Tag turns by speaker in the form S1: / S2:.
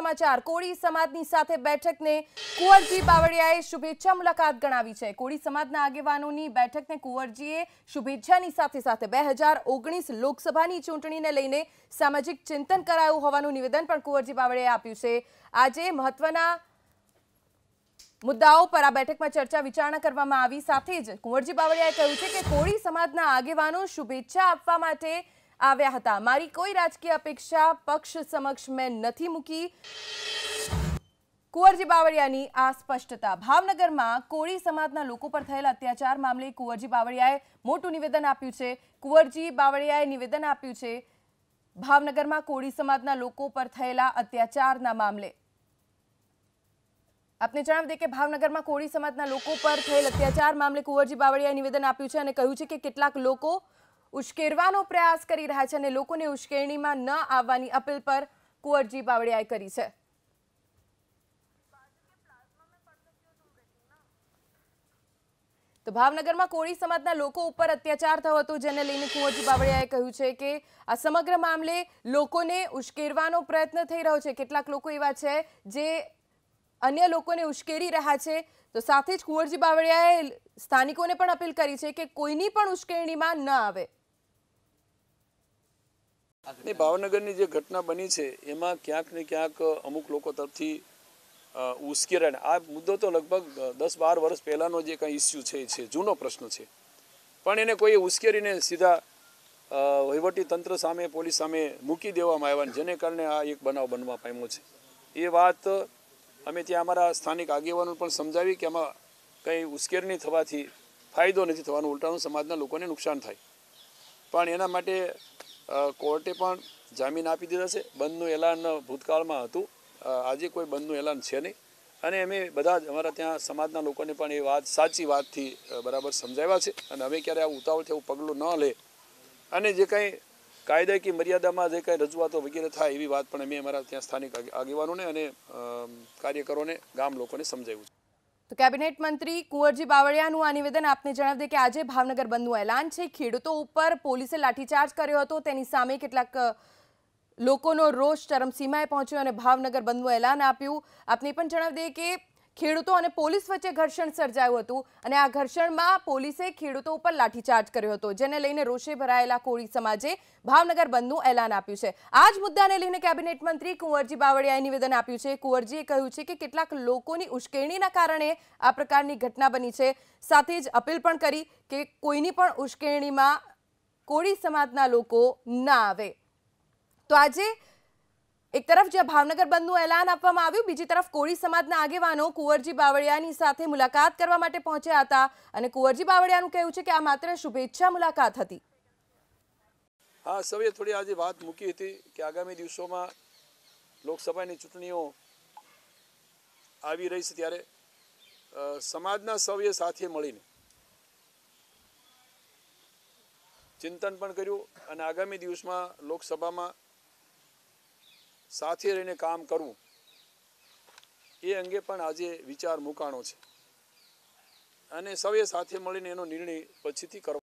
S1: સમાચાર કોળી સમાજની સાથે બેઠકને કુંવરજી બાવળિયાએ શુભેચ્છા મુલાકાત ગણાવી છે। કોળી સમાજના આગેવાનોની બેઠકને કુંવરજીએ શુભેચ્છાની સાથે સાથે 2019 લોકસભાની ચૂંટણીને લઈને સામાજિક ચિંતન કરાયું હોવાનું નિવેદન પણ કુંવરજી બાવળિયાએ આપ્યું છે। આજે મહત્વના મુદ્દાઓ પર આ બેઠકમાં ચર્ચા વિચારણા કરવામાં આવી। સાથે જ કુંવરજી બાવળિયાએ કહ્યું છે કે કોળી સમાજના આગેવાનો શુભેચ્છા આપવા માટે આવ્યા હતા। મારી કોઈ રાજકીય અપેક્ષા પક્ષ સમક્ષ મેં નથી મૂકી। કુંવરજી બાવળિયાની આ સ્પષ્ટતા। ભાવનગરમાં કોળી સમાજના લોકો પર થયેલા અત્યાચાર મામલે કુંવરજી બાવળિયાએ મોટું નિવેદન આપ્યું છે। કુંવરજી બાવળિયાએ નિવેદન આપ્યું છે ભાવનગરમાં કોળી સમાજના લોકો પર થયેલા અત્યાચારના મામલે। આપને જણાવી દે કે ભાવનગરમાં કોળી સમાજના લોકો પર થયેલ અત્યાચાર મામલે કુંવરજી બાવળિયાએ નિવેદન આપ્યું છે અને કહ્યું છે કે કેટલાક લોકો ઉશ્કેરવાનો પ્રયાસ કરી રહ્યા છે અને લોકોને ઉશ્કેરણીમાં ન આવવાની અપીલ પર કુંવરજી બાવળિયાએ કરી છે। તો ભાવનગરમાં કોળી સમાજના લોકો ઉપર અત્યાચાર થયો હતો જેને લઈને કુંવરજી બાવળિયાએ કહ્યું છે કે આ સમગ્ર મામલે લોકોને ઉશ્કેરવાનો પ્રયત્ન થઈ રહ્યો છે। કેટલાક લોકો એવા છે જે અન્ય લોકોને ઉશ્કેરી રહ્યા છે। તો સાથે જ કુંવરજી બાવળિયાએ સ્થાનિકોને પણ અપીલ કરી છે કે કોઈની પણ ઉશ્કેરણીમાં ન આવે।
S2: ભાવનગરની જે ઘટના બની છે એમાં ક્યાંક ને ક્યાંક અમુક લોકો તરફથી ઉશ્કેરાય। આ મુદ્દો તો લગભગ 10-12 વર્ષ પહેલાનો જે કંઈ ઇસ્યુ છે એ છે, જૂનો પ્રશ્ન છે, પણ એને કોઈ ઉશ્કેરીને સીધા વહીવટી તંત્ર સામે, પોલીસ સામે મૂકી દેવામાં આવ્યા, જેને કારણે આ એક બનાવ બનવા પામ્યો છે। એ વાત અમે ત્યાં અમારા સ્થાનિક આગેવાનો પણ સમજાવી કે આમાં કંઈ ઉશ્કેરણી થવાથી ફાયદો નથી થવાનો, ઉલટાનું સમાજના લોકોને નુકસાન થાય। પણ એના માટે કોર્ટે પણ જામીન આપી દીધા છે। બંધનું એલાન ભૂતકાળમાં હતું, આજે કોઈ બંધનું એલાન છે નહીં અને અમે બધા જ અમારા ત્યાં સમાજના લોકોને પણ એ વાત સાચી વાતથી બરાબર સમજાવ્યા છે અને અમે ક્યારે આવું ઉતાવળથી એવું પગલું ન લે અને જે કંઈ કાયદાકીય મર્યાદામાં જે કંઈ રજૂઆતો વગેરે થાય એવી વાત પણ અમે અમારા ત્યાં સ્થાનિક આગેવાનોને અને કાર્યકરોને, ગામ લોકોને સમજાવ્યું છે।
S1: તો કેબિનેટ મંત્રી કુંવરજી બાવળિયાનું આ નિવેદન આપને જણાવી દે કે આજે ભાવનગર બંધનું એલાન છે। ખેડૂતો ઉપર પોલીસે લાઠીચાર્જ કર્યો હતો, તેની સામે કેટલાક લોકોનો રોષ ચરમસીમાએ પહોંચ્યો અને ભાવનગર બંધનું એલાન આપ્યું। આપને પણ જણાવી દે કે ખેડૂતો અને પોલીસ વચ્ચે ઘર્ષણ સર્જાયું હતું અને આ ઘર્ષણમાં પોલીસે ખેડૂતો ઉપર લાઠીચાર્જ કર્યો હતો, જેને લઈને રોષે ભરાયેલા કોળી સમાજે ભાવનગર બંધનું એલાન આપ્યું છે। આ જ મુદ્દાને લઈને કેબિનેટ મંત્રી કુંવરજી બાવળિયાએ નિવેદન આપ્યું છે। કુંવરજીએ કહ્યું છે કે કેટલાક લોકોની ઉશ્કેરણીના કારણે આ પ્રકારની ઘટના બની છે। સાથે જ અપીલ પણ કરી કે કોઈની પણ ઉશ્કેરણીમાં કોળી સમાજના લોકો ના આવે। તો આજે એક તરફ જ્યાં ભાવનગર બંધનું એલાન આપવામાં આવ્યું, બીજી તરફ કોળી સમાજના આગેવાનો કુંવરજી બાવળિયાની સાથે મુલાકાત કરવા માટે પહોંચ્યા હતા અને કુંવરજી બાવળિયાનું કહેવું છે કે આ માત્ર શુભેચ્છા મુલાકાત હતી।
S2: હા, સૌએ થોડી આજે વાત મૂકી હતી કે આગામી દિવસોમાં લોકસભાની ચૂંટણીઓ આવી રહી છે, ત્યારે સમાજના સૌએ સાથે મળીને ચિંતન પણ કર્યું અને આગામી દિવસમાં લોકસભામાં સાથે રહીને કામ કરવું એ અંગે પણ આજે વિચાર મૂકાણો છે અને સૌએ સાથે મળીને એનો નિર્ણય પછીથી કરવા